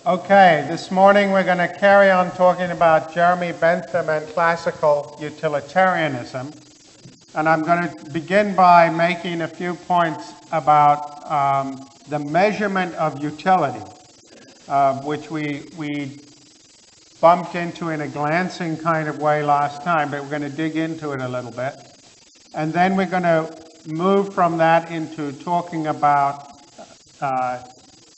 Okay, this morning we're going to carry on talking about Jeremy Bentham and classical utilitarianism. And I'm going to begin by making a few points about the measurement of utility, which we bumped into in a glancing kind of way last time, but we're going to dig into it a little bit. And then we're going to move from that into talking about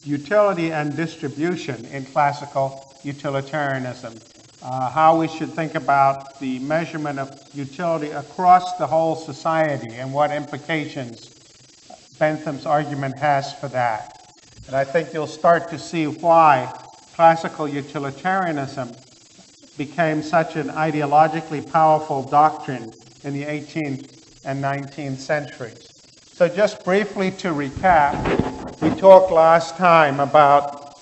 utility and distribution in classical utilitarianism, how we should think about the measurement of utility across the whole society and what implications Bentham's argument has for that. And I think you'll start to see why classical utilitarianism became such an ideologically powerful doctrine in the 18th and 19th centuries. So just briefly to recap, we talked last time about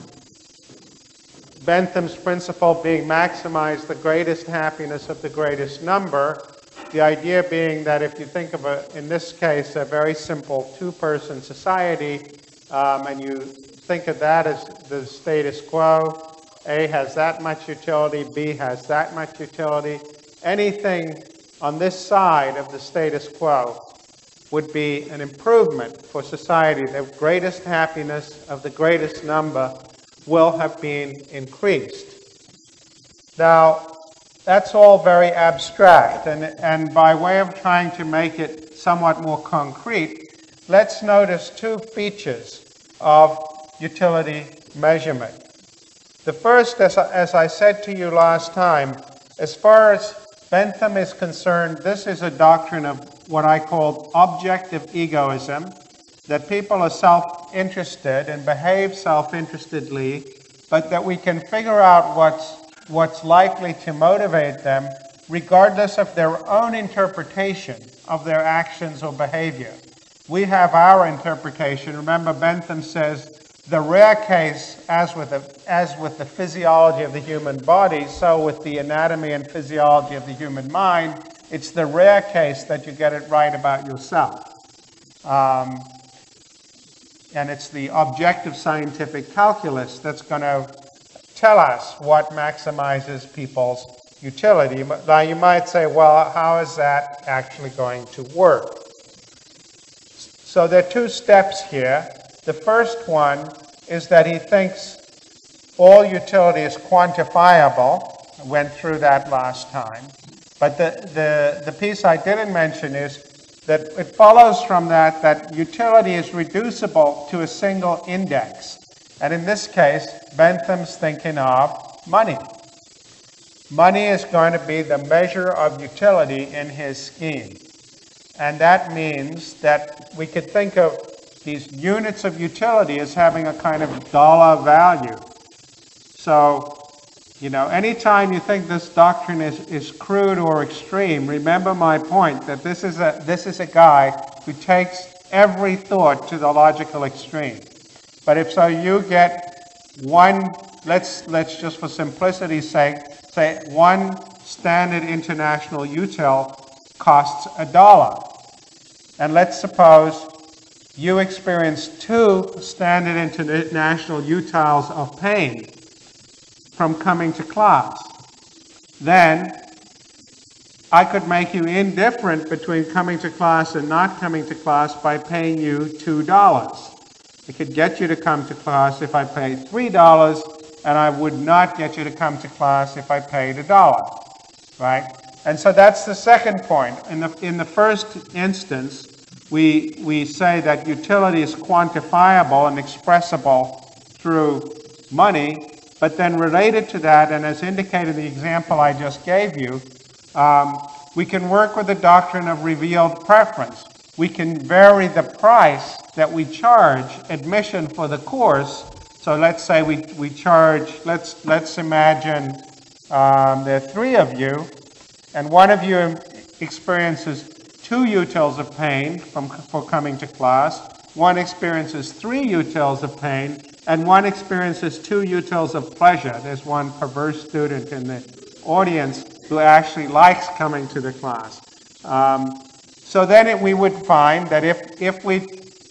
Bentham's principle being maximize the greatest happiness of the greatest number. The idea being that if you think of, in this case, a very simple two-person society, and you think of that as the status quo, A has that much utility, B has that much utility, anything on this side of the status quo would be an improvement for society. The greatest happiness of the greatest number will have been increased. Now, that's all very abstract, and by way of trying to make it somewhat more concrete, let's notice two features of utility measurement. The first, as I said to you last time, as far as Bentham is concerned, this is a doctrine of what I call objective egoism, that people are self-interested and behave self-interestedly, but that we can figure out what's likely to motivate them regardless of their own interpretation of their actions or behavior. We have our interpretation. Remember, Bentham says the rare case, as with the physiology of the human body, so with the anatomy and physiology of the human mind, it's the rare case that you get it right about yourself. And it's the objective scientific calculus that's going to tell us what maximizes people's utility. Now you might say, well, how is that actually going to work? So there are two steps here. The first one is that he thinks all utility is quantifiable. I went through that last time. But the piece I didn't mention is that it follows from that utility is reducible to a single index. And in this case, Bentham's thinking of money. Money is going to be the measure of utility in his scheme. And that means that we could think of these units of utility as having a kind of dollar value. So, anytime you think this doctrine is crude or extreme, remember my point that this is a guy who takes every thought to the logical extreme. But if so, you get one, let's just for simplicity's sake, say one standard international util costs $1. And let's suppose you experience two standard international utils of pain from coming to class. Then I could make you indifferent between coming to class and not coming to class by paying you $2. I could get you to come to class if I paid $3, and I would not get you to come to class if I paid $1, right? And so that's the second point. In the first instance, we say that utility is quantifiable and expressible through money, but then related to that, and as indicated in the example I just gave you, we can work with the doctrine of revealed preference. We can vary the price that we charge admission for the course. So let's say we charge, let's imagine there are three of you, and one of you experiences 2 utils of pain for coming to class, one experiences 3 utils of pain, and one experiences 2 utils of pleasure. There's one perverse student in the audience who actually likes coming to the class. So then we would find that if we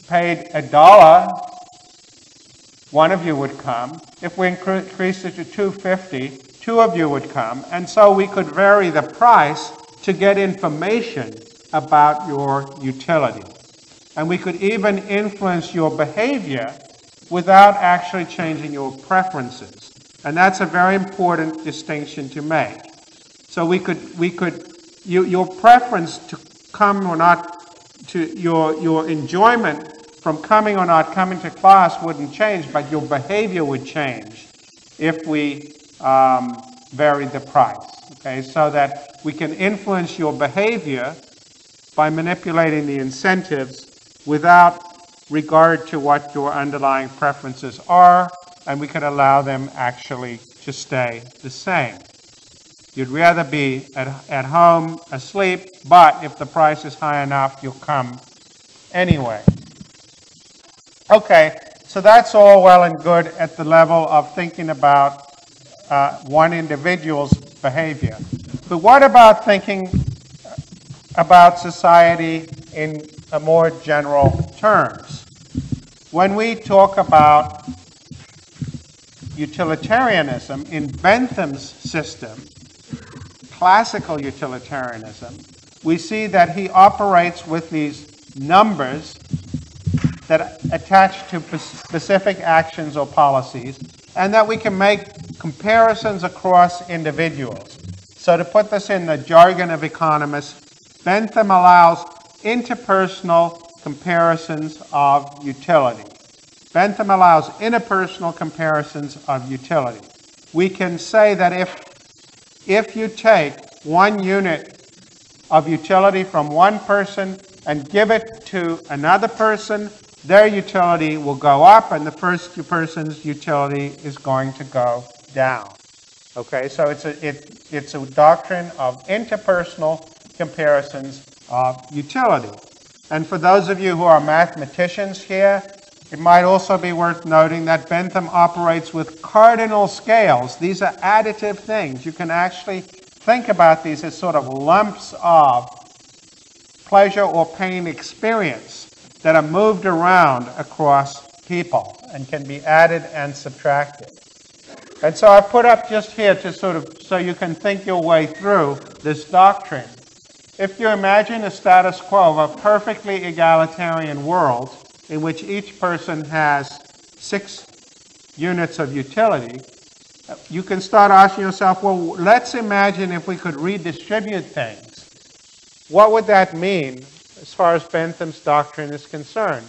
paid $1 one of you would come. If we increased it to 250, two of you would come. And so we could vary the price to get information about your utility. And we could even influence your behavior without actually changing your preferences. And that's a very important distinction to make. So your preference to come or not, to your enjoyment from coming or not coming to class wouldn't change, but your behavior would change if we varied the price. Okay, so that we can influence your behavior by manipulating the incentives without regard to what your underlying preferences are, and we can allow them actually to stay the same. You'd rather be at home asleep, but if the price is high enough, you'll come anyway. Okay, so that's all well and good at the level of thinking about one individual's behavior. But what about thinking about society in a more general terms? When we talk about utilitarianism in Bentham's system, classical utilitarianism, we see that he operates with these numbers that attach to specific actions or policies, and that we can make comparisons across individuals. So to put this in the jargon of economists, Bentham allows interpersonal comparisons of utility. Bentham allows interpersonal comparisons of utility. We can say that if you take one unit of utility from one person and give it to another person, their utility will go up and the first person's utility is going to go down. Okay, so it's a doctrine of interpersonal comparisons of utility. And for those of you who are mathematicians here, it might also be worth noting that Bentham operates with cardinal scales. These are additive things. You can actually think about these as sort of lumps of pleasure or pain experience that are moved around across people and can be added and subtracted. And so I put up just here to sort of, so you can think your way through this doctrine. If you imagine a status quo of a perfectly egalitarian world in which each person has 6 units of utility, you can start asking yourself, well, let's imagine if we could redistribute things. What would that mean as far as Bentham's doctrine is concerned?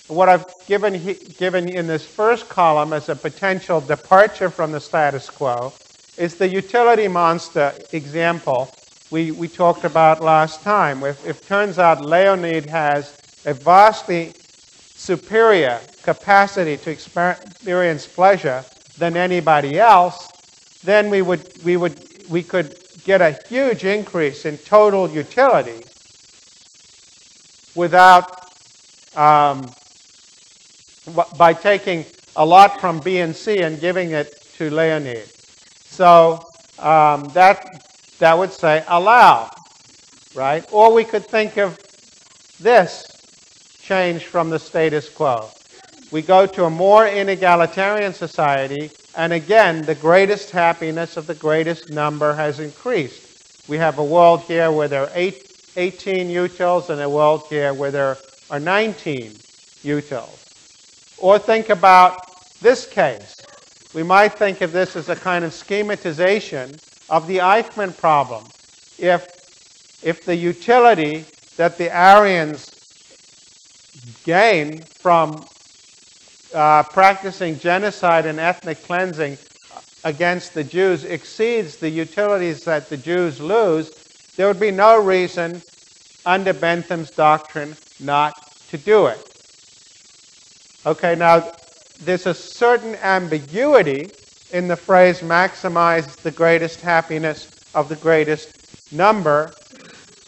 What I've given in this first column as a potential departure from the status quo is the utility monster example we talked about last time. If it turns out Leonid has a vastly superior capacity to experience pleasure than anybody else, then we could get a huge increase in total utility without by taking a lot from B and C and giving it to Leonid. So that would say allow, right? Or we could think of this change from the status quo. We go to a more inegalitarian society, and again, the greatest happiness of the greatest number has increased. We have a world here where there are 18 utils and a world here where there are 19 utils. Or think about this case. We might think of this as a kind of schematization of the Eichmann problem. If the utility that the Aryans gain from practicing genocide and ethnic cleansing against the Jews exceeds the utilities that the Jews lose, there would be no reason under Bentham's doctrine not to do it. Okay, now there's a certain ambiguity in the phrase maximize the greatest happiness of the greatest number,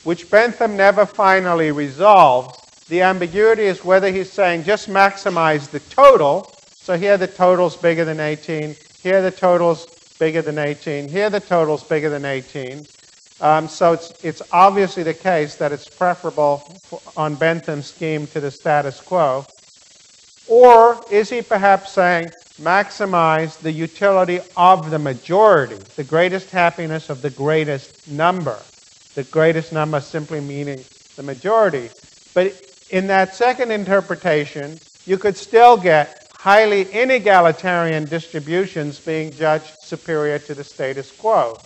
which Bentham never finally resolves. The ambiguity is whether he's saying just maximize the total. So here the total's bigger than 18, here the total's bigger than 18, here the total's bigger than 18. So it's obviously the case that it's preferable on Bentham's scheme to the status quo. Or is he perhaps saying, maximize the utility of the majority, the greatest happiness of the greatest number. The greatest number simply meaning the majority. But in that second interpretation, you could still get highly inegalitarian distributions being judged superior to the status quo.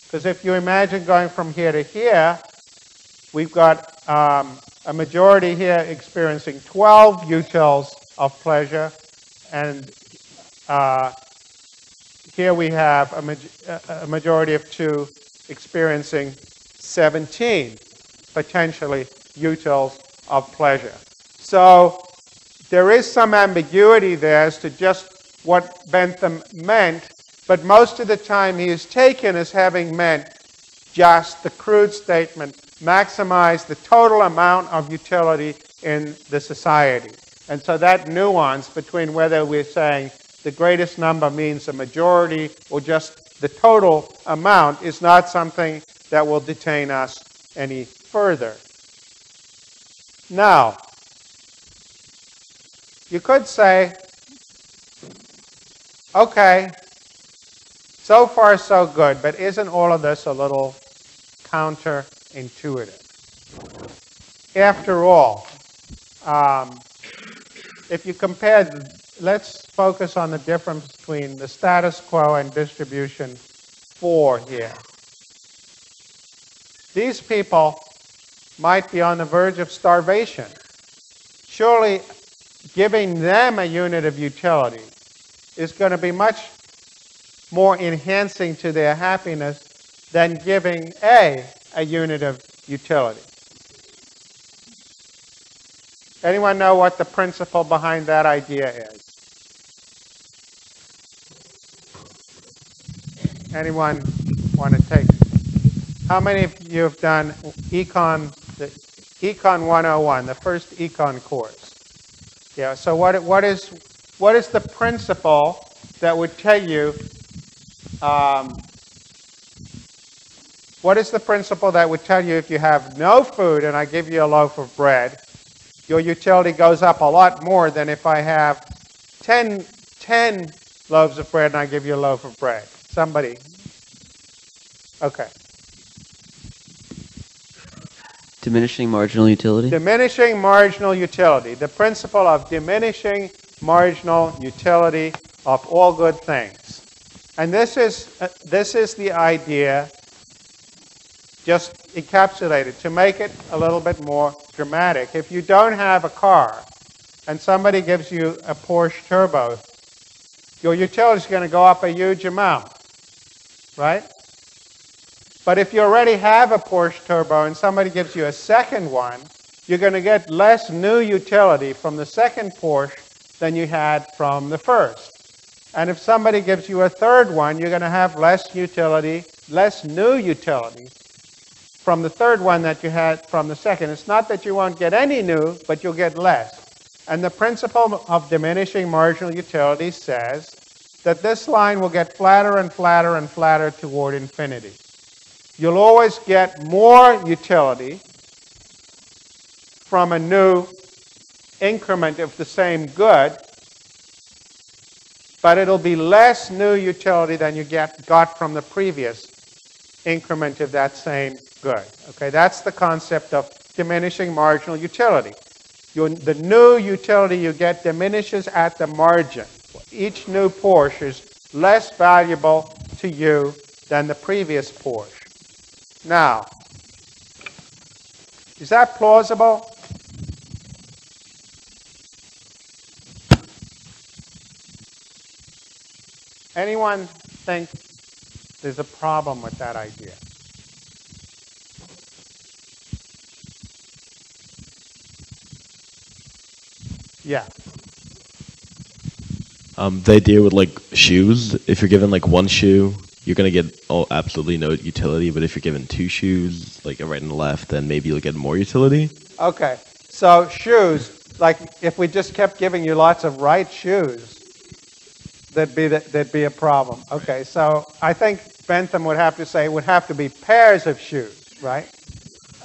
Because if you imagine going from here to here, we've got a majority here experiencing 12 utils of pleasure, and here we have a majority of 2 experiencing 17 potentially utils of pleasure. So there is some ambiguity there as to just what Bentham meant, but most of the time he is taken as having meant just the crude statement, maximize the total amount of utility in the society. And so that nuance between whether we're saying the greatest number means a majority or just the total amount is not something that will detain us any further. Now, you could say, okay, so far so good, but isn't all of this a little counterintuitive? After all, if you compare, let's focus on the difference between the status quo and distribution 4 here. These people might be on the verge of starvation. Surely giving them a unit of utility is going to be much more enhancing to their happiness than giving A a unit of utility. Anyone know what the principle behind that idea is? Anyone want to take? How many of you have done Econ 101, the first Econ course? Yeah. So what is the principle that would tell you? What is the principle that would tell you if you have no food and I give you a loaf of bread, your utility goes up a lot more than if I have 10 loaves of bread and I give you a loaf of bread? Somebody? Okay. Diminishing marginal utility? Diminishing marginal utility. The principle of diminishing marginal utility of all good things. And this is the idea, just encapsulated, to make it a little bit more dramatic. If you don't have a car and somebody gives you a Porsche Turbo, your utility is going to go up a huge amount, right? But if you already have a Porsche Turbo and somebody gives you a second one, you're going to get less new utility from the second Porsche than you had from the first. And if somebody gives you a third one, you're going to have less utility, less new utility from the third one that you had from the second. It's not that you won't get any new, but you'll get less. And the principle of diminishing marginal utility says that this line will get flatter and flatter and flatter toward infinity. You'll always get more utility from a new increment of the same good, but it'll be less new utility than you got from the previous increment of that same good. Okay, that's the concept of diminishing marginal utility. The new utility you get diminishes at the margin. Each new Porsche is less valuable to you than the previous Porsche. Now, is that plausible? Anyone think there's a problem with that idea? Yeah. The idea with like shoes, if you're given like one shoe, you're going to get absolutely no utility, but if you're given two shoes, like a right and a left, then maybe you'll get more utility. Okay, so shoes, like if we just kept giving you lots of right shoes, there'd be a problem. Okay, so I think Bentham would have to say it would have to be pairs of shoes, right?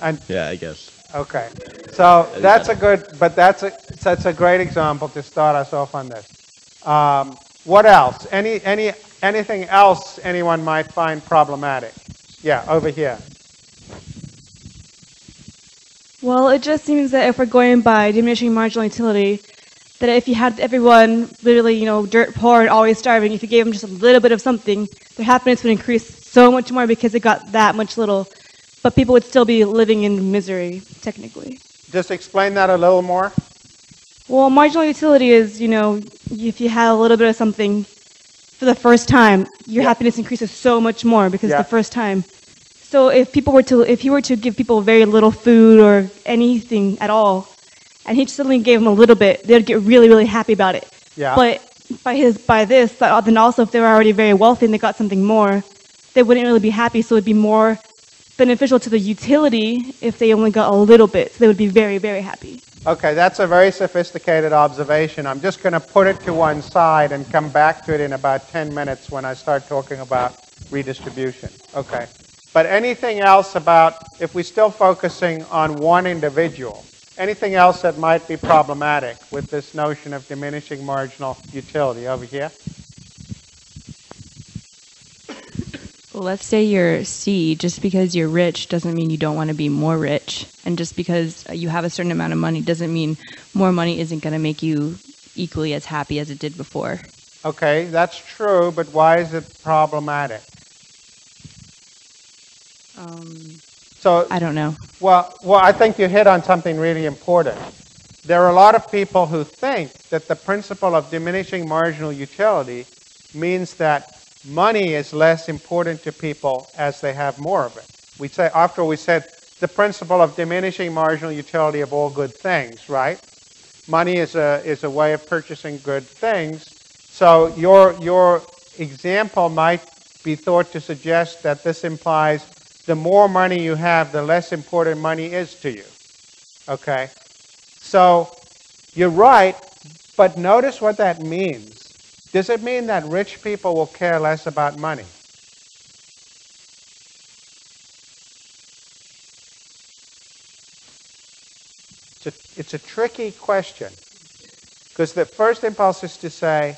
And yeah, I guess. Okay, so that's a good, but that's a great example to start us off on this. What else? Anything else anyone might find problematic? Yeah, over here. Well, it just seems that if we're going by diminishing marginal utility, that if you had everyone literally, dirt poor and always starving, if you gave them just a little bit of something, their happiness would increase so much more because it got that much little. But people would still be living in misery, technically. Just explain that a little more. Well, marginal utility is, if you had a little bit of something for the first time, your happiness increases so much more because it's the first time. So if he were to give people very little food or anything at all, and he suddenly gave them a little bit, they'd get really, really happy about it. Yeah. But by this, then also if they were already very wealthy and they got something more, they wouldn't really be happy. So it'd be more beneficial to the utility if they only got a little bit. So they would be very, very happy. Okay, that's a very sophisticated observation. I'm just going to put it to one side and come back to it in about 10 minutes when I start talking about redistribution. Okay. But anything else about, if we're still focusing on one individual, anything else that might be problematic with this notion of diminishing marginal utility over here? Well, let's say you're C. Just because you're rich doesn't mean you don't want to be more rich. And just because you have a certain amount of money doesn't mean more money isn't going to make you equally as happy as it did before. Okay, that's true, but why is it problematic? So I don't know. Well, I think you hit on something really important. There are a lot of people who think that the principle of diminishing marginal utility means that money is less important to people as they have more of it. We say, after we said the principle of diminishing marginal utility of all good things, right? Money is a way of purchasing good things. So your example might be thought to suggest that this implies the more money you have, the less important money is to you. Okay? So you're right, but notice what that means. Does it mean that rich people will care less about money? It's a tricky question, because the first impulse is to say,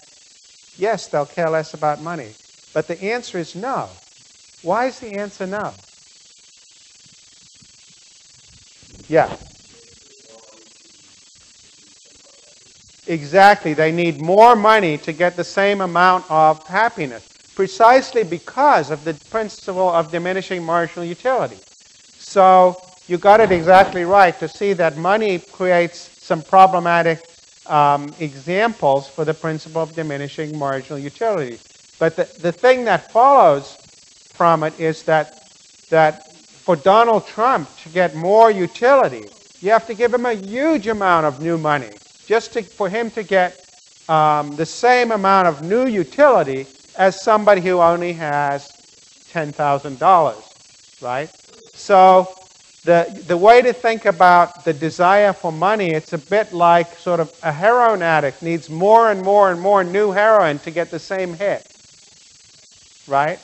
yes, they'll care less about money. But the answer is no. Why is the answer no? Yeah. Exactly. They need more money to get the same amount of happiness, precisely because of the principle of diminishing marginal utility. So you got it exactly right to see that money creates some problematic examples for the principle of diminishing marginal utility. But the thing that follows from it is that for Donald Trump to get more utility, you have to give him a huge amount of new money just for him to get the same amount of new utility as somebody who only has $10,000, right? So the way to think about the desire for money, it's a bit like sort of a heroin addict needs more and more and more new heroin to get the same hit, right?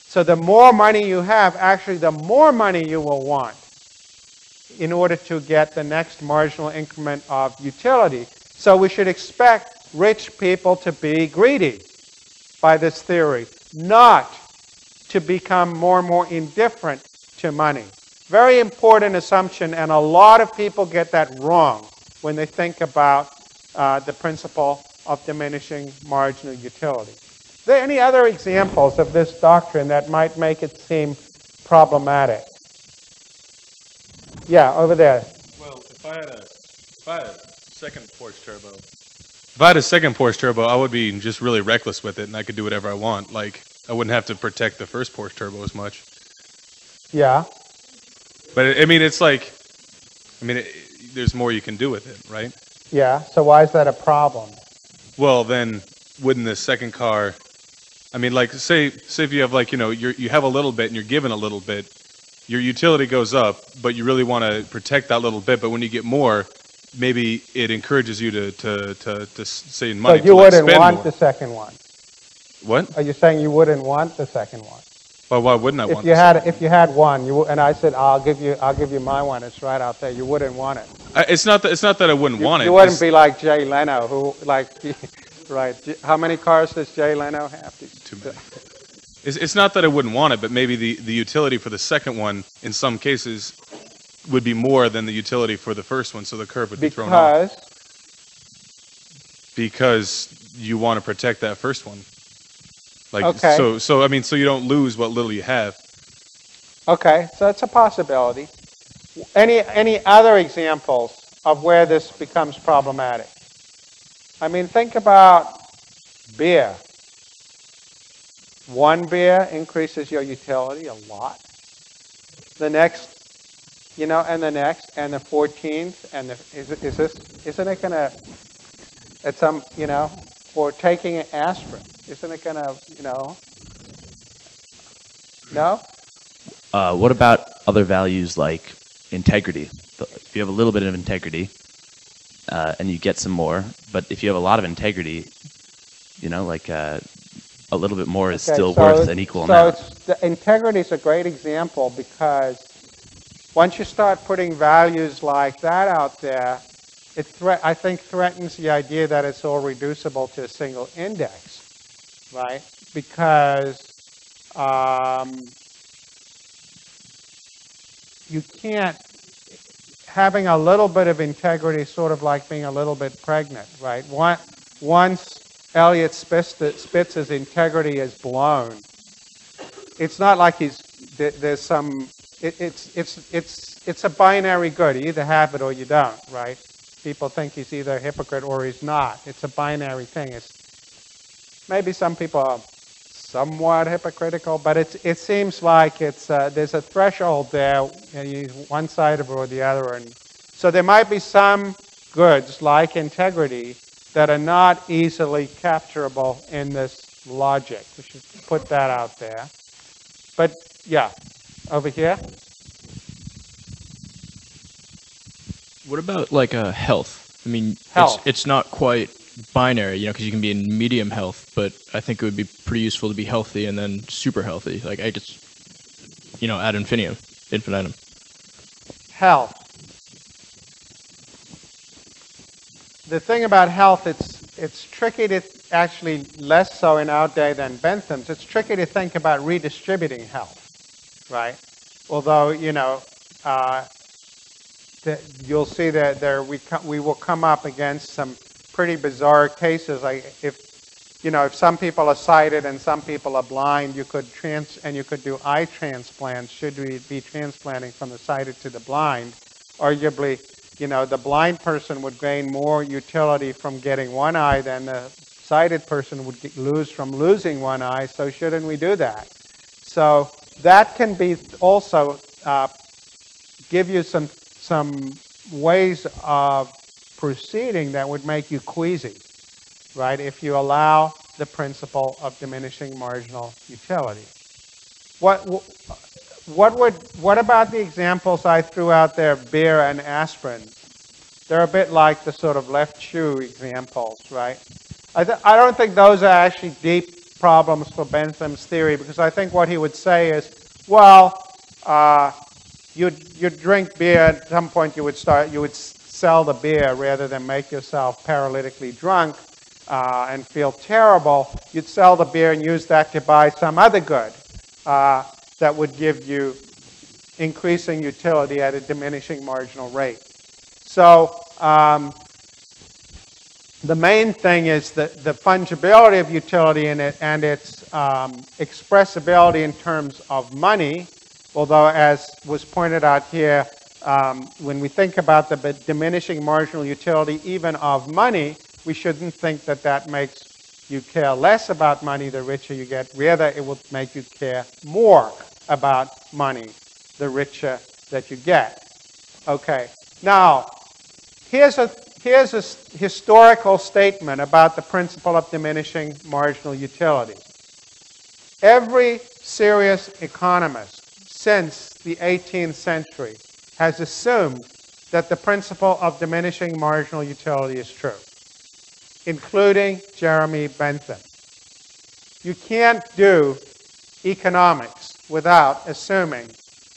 So the more money you have, actually the more money you will want in order to get the next marginal increment of utility. So we should expect rich people to be greedy by this theory, not to become more and more indifferent to money. Very important assumption, and a lot of people get that wrong when they think about the principle of diminishing marginal utility. Are there any other examples of this doctrine that might make it seem problematic? Yeah, over there. Well, if I had a second Porsche turbo, I would be just really reckless with it, and I could do whatever I want. Like, I wouldn't have to protect the first Porsche turbo as much. Yeah. But I mean, it's like, there's more you can do with it, right? Yeah. So why is that a problem? Well, then, wouldn't the second car? I mean, like, say if you have like, you have a little bit and you're given a little bit. Your utility goes up, but you really want to protect that little bit. But when you get more, maybe it encourages you to save money. So you wouldn't want the second one. What? Are you saying you wouldn't want the second one? Well, why wouldn't I want? If you had one, and I said I'll give you my one. It's right out there. You wouldn't want it. It's not that I wouldn't want it. You wouldn't be like Jay Leno, who like Right. How many cars does Jay Leno have? Too many. It's not that I wouldn't want it, but maybe the utility for the second one, in some cases, would be more than the utility for the first one, so the curve would be thrown off. Because you want to protect that first one. Like, okay. So I mean, so you don't lose what little you have. Okay, so it's a possibility. Any other examples of where this becomes problematic? I mean, think about beer. One beer increases your utility a lot. The next, and the next, and the 14th, and isn't it going to, at some, or taking an aspirin, isn't it going to, no? What about other values like integrity? If you have a little bit of integrity, and you get some more, but if you have a lot of integrity, a little bit more is still worth an equal amount. So integrity is a great example because once you start putting values like that out there, I think threatens the idea that it's all reducible to a single index, right? Because you can't, having a little bit of integrity is sort of like being a little bit pregnant, right? Once Elliot Spitz's integrity is blown, it's not like there's some, it's a binary good. You either have it or you don't, right? People think he's either a hypocrite or he's not. It's a binary thing. Maybe some people are somewhat hypocritical, but it seems like there's a threshold there, and one side of it or the other. And so there might be some goods like integrity that are not easily capturable in this logic. We should put that out there. But yeah, over here. What about like health? I mean, health. It's not quite binary, because you can be in medium health, but I think it would be pretty useful to be healthy and then super healthy. Like I just, ad infinitum. Health. The thing about health, it's tricky to actually, less so in our day than Bentham's, it's tricky to think about redistributing health, right? Although, you'll see that we will come up against some pretty bizarre cases. Like if some people are sighted and some people are blind, you could do eye transplants. Should we be transplanting from the sighted to the blind? Arguably, the blind person would gain more utility from getting one eye than the sighted person would lose from losing one eye. So shouldn't we do that? So that can be also give you some ways of proceeding that would make you queasy, right? If you allow the principle of diminishing marginal utility. What about the examples I threw out there, beer and aspirin? They're a bit like the sort of left shoe examples, right? I don't think those are actually deep problems for Bentham's theory, because I think what he would say is, well, you drink beer, at some point you would sell the beer rather than make yourself paralytically drunk and feel terrible. You'd sell the beer and use that to buy some other good that would give you increasing utility at a diminishing marginal rate. So the main thing is the fungibility of utility in it and its expressibility in terms of money. Although, as was pointed out here, when we think about the diminishing marginal utility even of money, we shouldn't think that makes you care less about money the richer you get. Rather, it will make you care more about money the richer that you get. Okay. Now, here's a historical statement about the principle of diminishing marginal utility. Every serious economist since the 18th century has assumed that the principle of diminishing marginal utility is true, including Jeremy Bentham. You can't do economics without assuming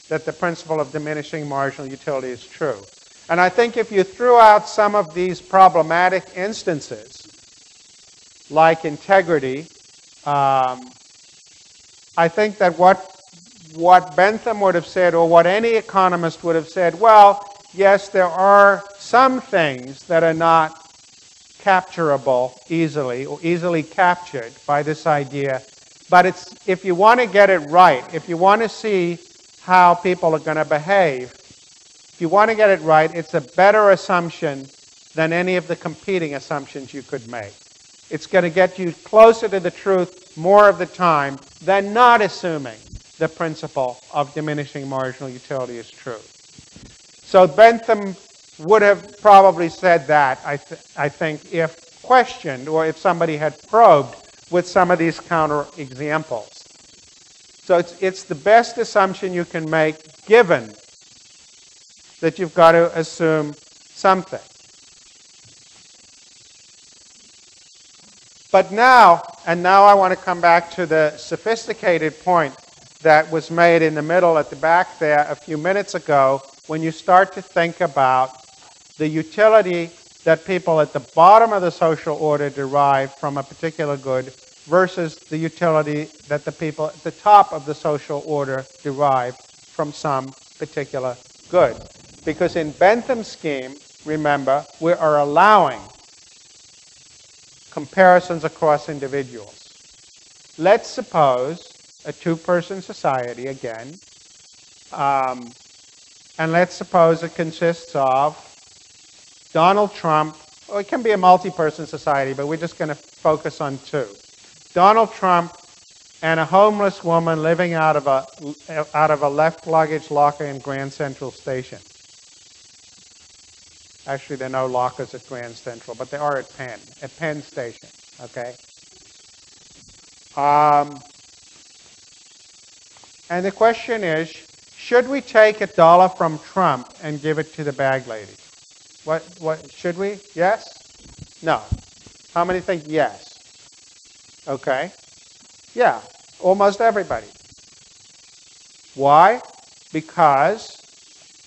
that the principle of diminishing marginal utility is true. And I think if you threw out some of these problematic instances, like integrity, I think that what Bentham would have said, or what any economist would have said, well, yes, there are some things that are not capturable easily, or easily captured by this idea. But if you want to get it right, if you want to see how people are going to behave, if you want to get it right, it's a better assumption than any of the competing assumptions you could make. It's going to get you closer to the truth more of the time than not assuming the principle of diminishing marginal utility is true. So Bentham would have probably said that, I think, if questioned or if somebody had probed with some of these counter-examples. So it's the best assumption you can make, given that you've got to assume something. But now I want to come back to the sophisticated point that was made in the middle at the back there a few minutes ago, when you start to think about the utility that people at the bottom of the social order derive from a particular good versus the utility that the people at the top of the social order derive from some particular good. Because in Bentham's scheme, remember, we are allowing comparisons across individuals. Let's suppose a two-person society again, and let's suppose it consists of Donald Trump, or it can be a multi-person society, but we're just going to focus on two. Donald Trump and a homeless woman living out of a left luggage locker in Grand Central Station. Actually, there are no lockers at Grand Central, but there are at Penn Station, okay? And the question is, should we take $1 from Trump and give it to the bag lady? What should we? Yes? No. How many think yes? Okay. Yeah, almost everybody. Why? Because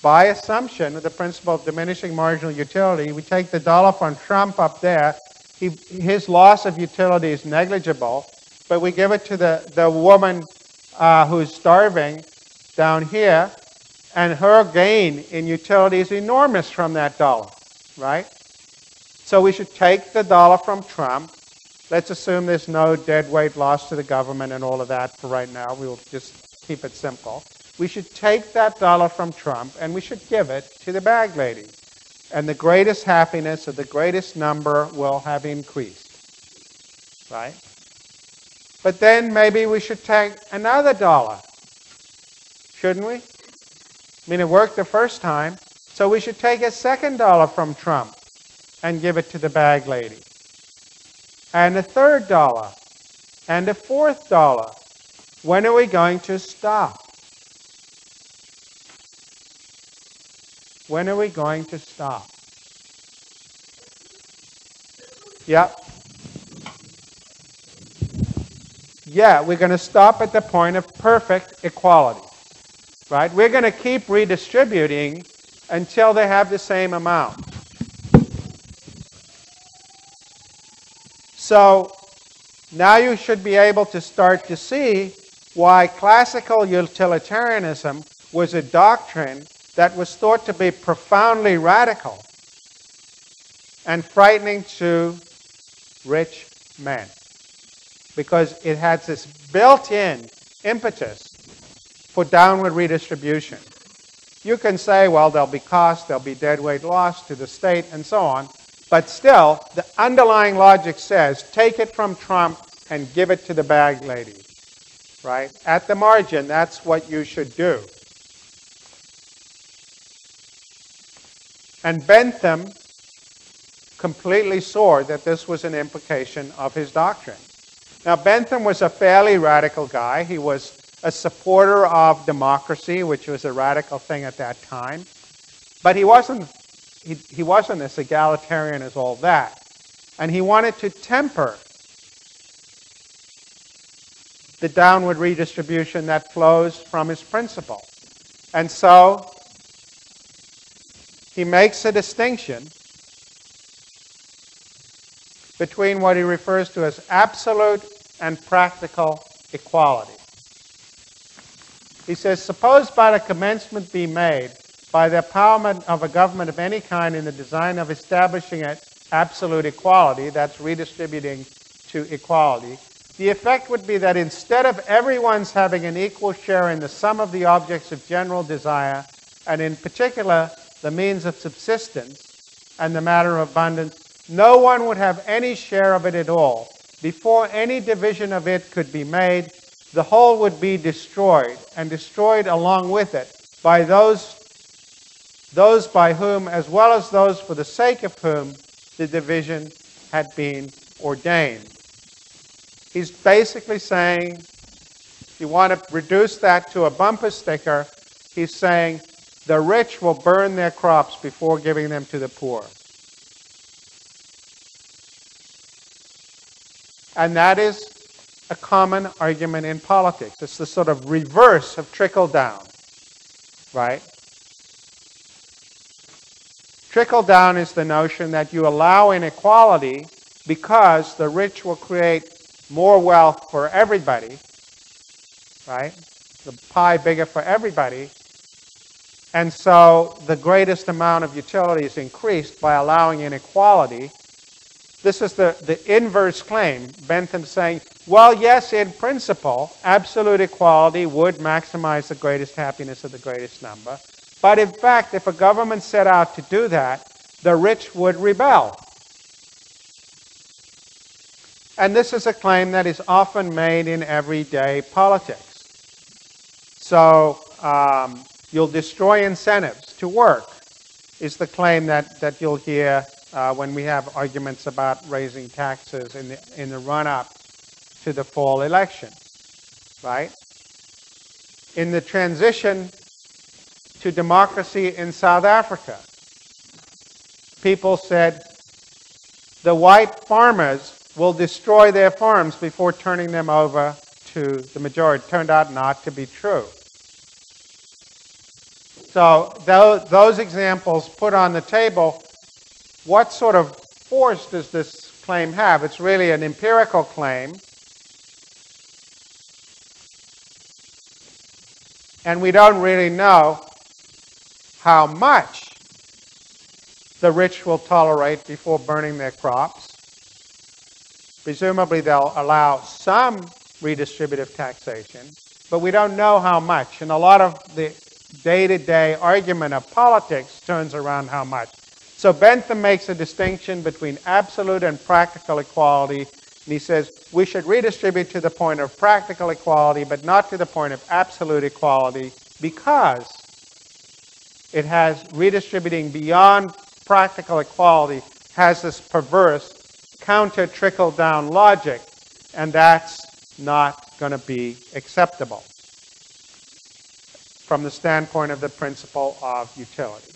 by assumption of the principle of diminishing marginal utility, we take the $1 from Trump up there, his loss of utility is negligible, but we give it to the woman who's starving down here, and her gain in utility is enormous from that $1, right? So we should take the $1 from Trump. Let's assume there's no deadweight loss to the government and all of that for right now. We'll just keep it simple. We should take that $1 from Trump and we should give it to the bag lady. And the greatest happiness of the greatest number will have increased, right? But then maybe we should take another $1. Shouldn't we? I mean, it worked the first time. So we should take a second $1 from Trump and give it to the bag lady. And a third $1. And a fourth $1. When are we going to stop? When are we going to stop? Yep. Yeah, we're going to stop at the point of perfect equality. Right? We're going to keep redistributing until they have the same amount. So now you should be able to start to see why classical utilitarianism was a doctrine that was thought to be profoundly radical and frightening to rich men, because it had this built-in impetus for downward redistribution. You can say, well, there'll be cost, there'll be deadweight loss to the state, and so on, but still, the underlying logic says, take it from Trump and give it to the bag lady, right? At the margin, that's what you should do. And Bentham completely saw that this was an implication of his doctrine. Now, Bentham was a fairly radical guy. He was a supporter of democracy, which was a radical thing at that time. But he wasn't as egalitarian as all that. And he wanted to temper the downward redistribution that flows from his principle. And so he makes a distinction between what he refers to as absolute and practical equality. He says, suppose but a commencement be made by the empowerment of a government of any kind in the design of establishing an absolute equality, that's redistributing to equality, the effect would be that instead of everyone's having an equal share in the sum of the objects of general desire, and in particular the means of subsistence and the matter of abundance, no one would have any share of it at all. Before any division of it could be made, the whole would be destroyed, and destroyed along with it by those by whom, as well as those for the sake of whom, the division had been ordained. He's basically saying, if you want to reduce that to a bumper sticker, he's saying the rich will burn their crops before giving them to the poor. And that is a common argument in politics. It's the sort of reverse of trickle down, right? Trickle down is the notion that you allow inequality because the rich will create more wealth for everybody, right? The pie bigger for everybody. And so the greatest amount of utility is increased by allowing inequality. This is the inverse claim. Bentham's saying, well, yes, in principle, absolute equality would maximize the greatest happiness of the greatest number. But in fact, if a government set out to do that, the rich would rebel. And this is a claim that is often made in everyday politics. So you'll destroy incentives to work is the claim that you'll hear when we have arguments about raising taxes in the run-up to the fall election, right? In the transition to democracy in South Africa, people said the white farmers will destroy their farms before turning them over to the majority. It turned out not to be true. So those examples put on the table, what sort of force does this claim have? It's really an empirical claim. And we don't really know how much the rich will tolerate before burning their crops. Presumably they'll allow some redistributive taxation, but we don't know how much. And a lot of the day-to-day argument of politics turns around how much. So Bentham makes a distinction between absolute and practical equality, and he says we should redistribute to the point of practical equality, but not to the point of absolute equality, because it has redistributing beyond practical equality has this perverse counter trickle-down logic, and that's not going to be acceptable from the standpoint of the principle of utility.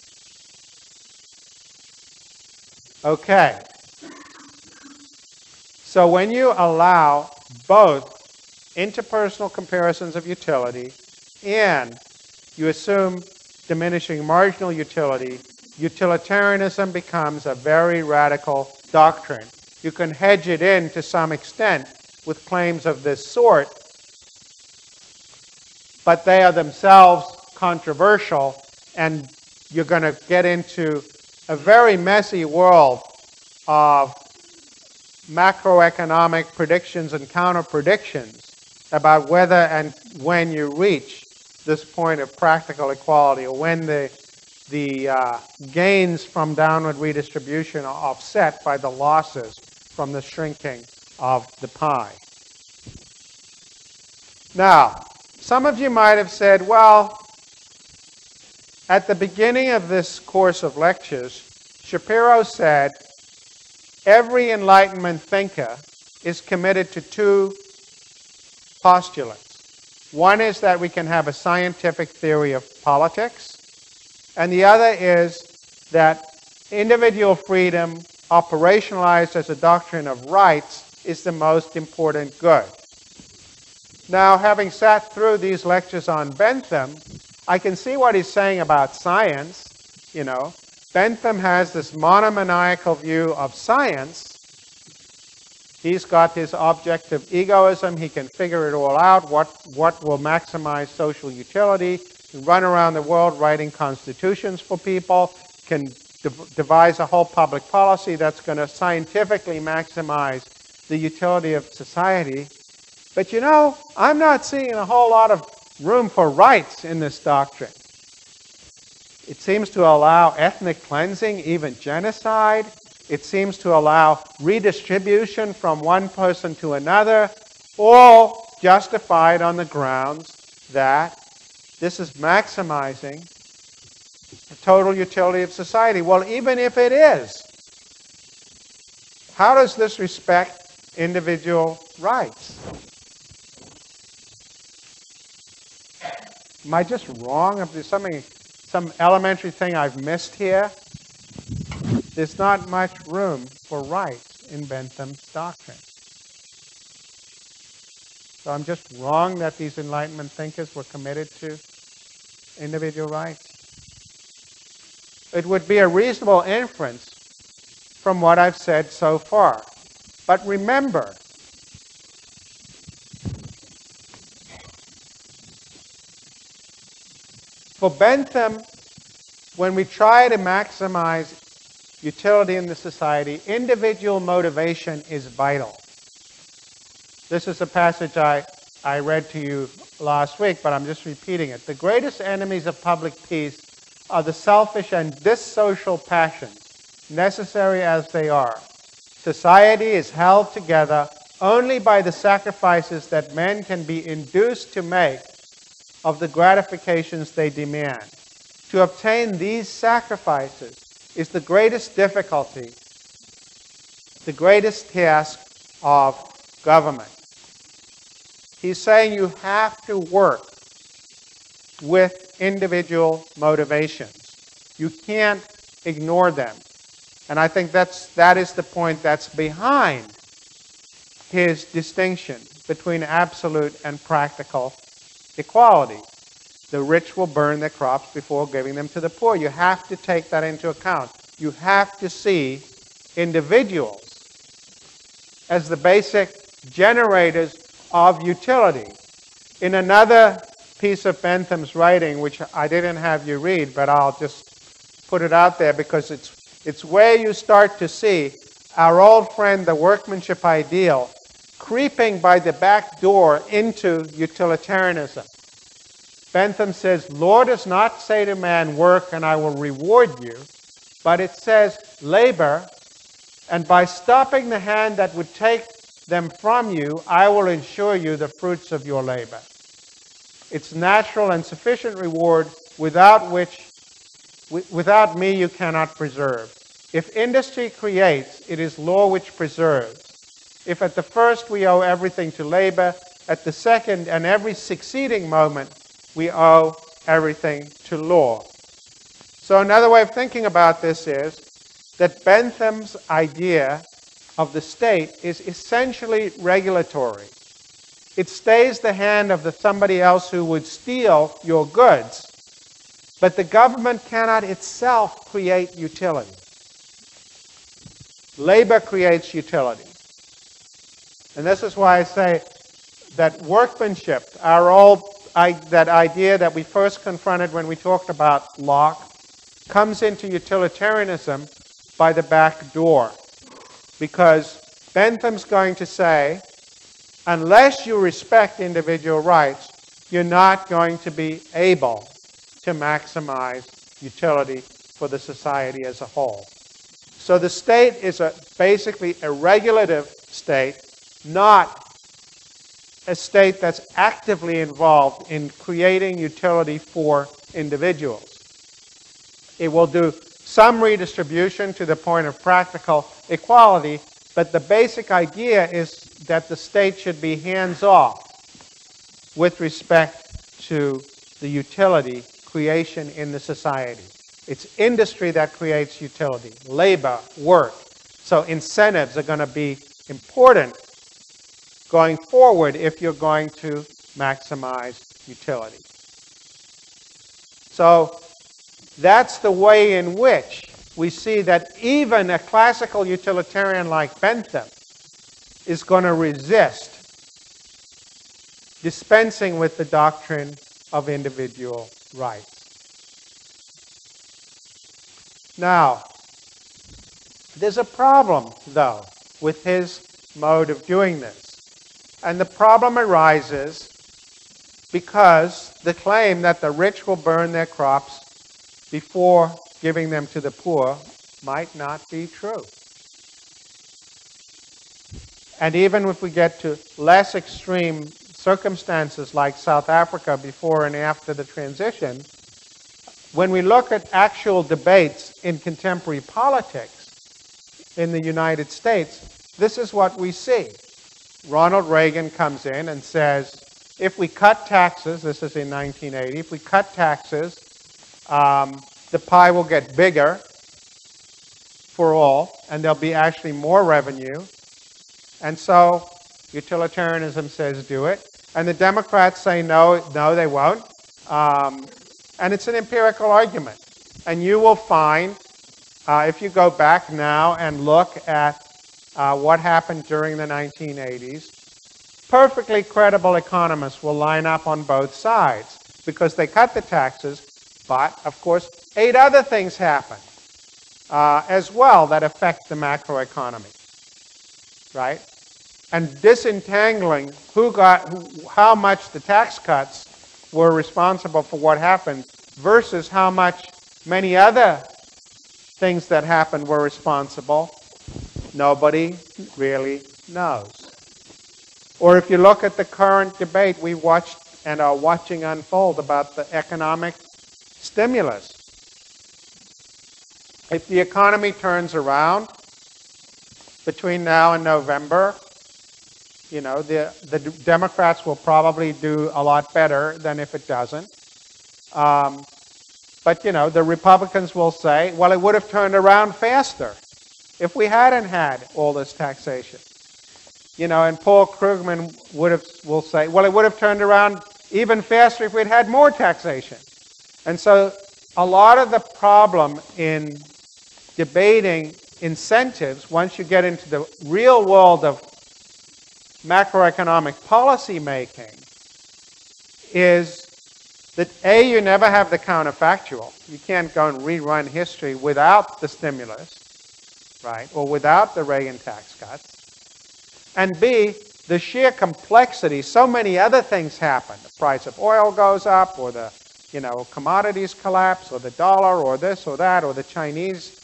Okay. So when you allow both interpersonal comparisons of utility and you assume diminishing marginal utility, utilitarianism becomes a very radical doctrine. You can hedge it in to some extent with claims of this sort, but they are themselves controversial, and you're going to get into a very messy world of macroeconomic predictions and counter-predictions about whether and when you reach this point of practical equality, or when the gains from downward redistribution are offset by the losses from the shrinking of the pie. Now, some of you might have said, well, at the beginning of this course of lectures, Shapiro said every Enlightenment thinker is committed to two postulates. One is that we can have a scientific theory of politics, and the other is that individual freedom, operationalized as a doctrine of rights, is the most important good. Now, having sat through these lectures on Bentham, I can see what he's saying about science. You know, Bentham has this monomaniacal view of science, He's got his objective egoism. He can figure it all out, what will maximize social utility. He can run around the world writing constitutions for people, can devise a whole public policy that's going to scientifically maximize the utility of society. But you know, I'm not seeing a whole lot of room for rights in this doctrine. It seems to allow ethnic cleansing, even genocide. It seems to allow redistribution from one person to another, all justified on the grounds that this is maximizing the total utility of society. Well, even if it is, how does this respect individual rights? Am I just wrong? If there's some elementary thing I've missed here? There's not much room for rights in Bentham's doctrine. So I'm just wrong that these Enlightenment thinkers were committed to individual rights. It would be a reasonable inference from what I've said so far. But remember, for Bentham, when we try to maximize utility in the society, individual motivation is vital. This is a passage I read to you last week, but I'm just repeating it. The greatest enemies of public peace are the selfish and dissocial passions, necessary as they are. Society is held together only by the sacrifices that men can be induced to make of the gratifications they demand. To obtain these sacrifices is the greatest difficulty, the greatest task of government. He's saying you have to work with individual motivations. You can't ignore them. And I think that is the point that's behind his distinction between absolute and practical equality. The rich will burn their crops before giving them to the poor. You have to take that into account. You have to see individuals as the basic generators of utility. In another piece of Bentham's writing, which I didn't have you read, but I'll just put it out there because it's where you start to see our old friend, the workmanship ideal, creeping by the back door into utilitarianism. Bentham says, law does not say to man, work and I will reward you, but it says, labor, and by stopping the hand that would take them from you, I will ensure you the fruits of your labor. It's natural and sufficient reward without me you cannot preserve. If industry creates, it is law which preserves. If at the first we owe everything to labor, at the second and every succeeding moment, we owe everything to law. So another way of thinking about this is that Bentham's idea of the state is essentially regulatory. It stays the hand of somebody else who would steal your goods, but the government cannot itself create utility. Labor creates utility. And this is why I say that workmanship, that idea that we first confronted when we talked about Locke, comes into utilitarianism by the back door. Because Bentham's going to say, unless you respect individual rights, you're not going to be able to maximize utility for the society as a whole. So the state is basically a regulative state, not a state that's actively involved in creating utility for individuals. It will do some redistribution to the point of practical equality, but the basic idea is that the state should be hands-off with respect to the utility creation in the society. It's industry that creates utility, labor, work. So incentives are going to be important going forward if you're going to maximize utility. So that's the way in which we see that even a classical utilitarian like Bentham is going to resist dispensing with the doctrine of individual rights. Now, there's a problem, though, with his mode of doing this. And the problem arises because the claim that the rich will burn their crops before giving them to the poor might not be true. And even if we get to less extreme circumstances like South Africa before and after the transition, when we look at actual debates in contemporary politics in the United States, this is what we see. Ronald Reagan comes in and says, if we cut taxes, this is in 1980, if we cut taxes, the pie will get bigger for all, and there'll be actually more revenue. And so utilitarianism says do it. And the Democrats say no, they won't. And it's an empirical argument. And you will find, if you go back now and look at what happened during the 1980s, perfectly credible economists will line up on both sides because they cut the taxes, but, of course, 8 other things happen as well that affect the macroeconomy, right? And disentangling how much the tax cuts were responsible for what happened versus how much many other things that happened were responsible, nobody really knows. Or if you look at the current debate we watched and are watching unfold about the economic stimulus. If the economy turns around between now and November, you know, the Democrats will probably do a lot better than if it doesn't. But, you know, the Republicans will say, well, it would have turned around faster if we hadn't had all this taxation. You know, and Paul Krugman will say, well, it would have turned around even faster if we'd had more taxation. And so a lot of the problem in debating incentives, once you get into the real world of macroeconomic policy making, is that A, you never have the counterfactual. You can't go and rerun history without the stimulus, right, or without the Reagan tax cuts. And B, the sheer complexity, so many other things happen. The price of oil goes up, or the, you know, commodities collapse, or the dollar, or this or that, or the Chinese,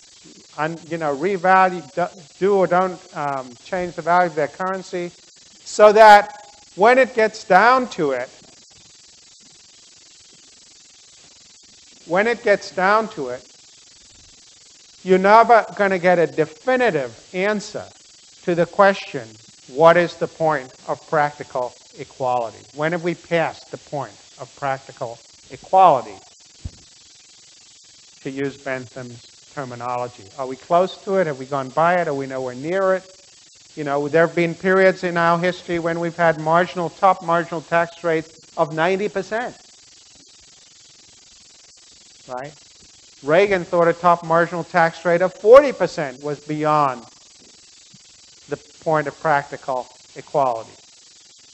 you know, revalue, do or don't change the value of their currency, so that when it gets down to it, you're never going to get a definitive answer to the question, what is the point of practical equality? When have we passed the point of practical equality, to use Bentham's terminology? Are we close to it? Have we gone by it? Are we nowhere near it? You know, there have been periods in our history when we've had top marginal tax rates of 90%. Right? Reagan thought a top marginal tax rate of 40% was beyond the point of practical equality.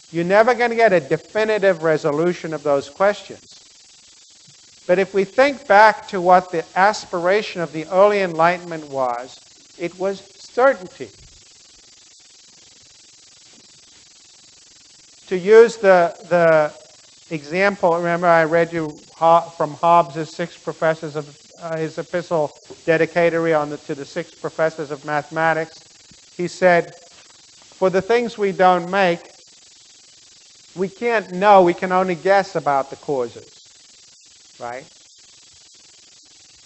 You're never going to get a definitive resolution of those questions. But if we think back to what the aspiration of the early Enlightenment was, it was certainty. To use the example, remember I read you from Hobbes' 6 professors of his epistle dedicatory to the 6 professors of mathematics. He said, for the things we don't make, we can't know, we can only guess about the causes. Right?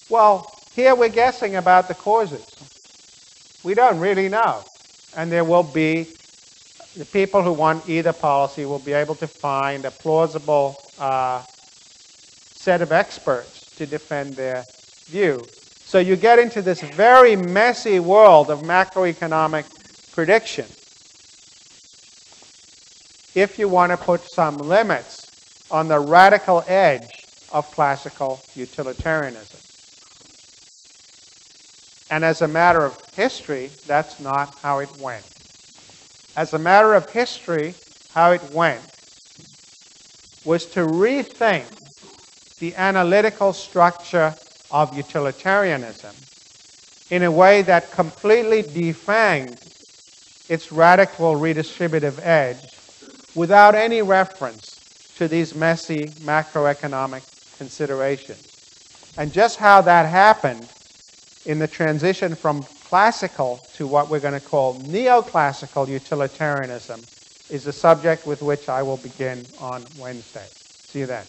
Well, here we're guessing about the causes. We don't really know. And there will be, the people who want either policy will be able to find a plausible set of experts to defend their view. So you get into this very messy world of macroeconomic prediction if you want to put some limits on the radical edge of classical utilitarianism. And as a matter of history, that's not how it went. as a matter of history, how it went was to rethink the analytical structure of utilitarianism in a way that completely defanged its radical redistributive edge without any reference to these messy macroeconomic considerations. And just how that happened in the transition from classical to what we're going to call neoclassical utilitarianism is the subject with which I will begin on Wednesday. See you then.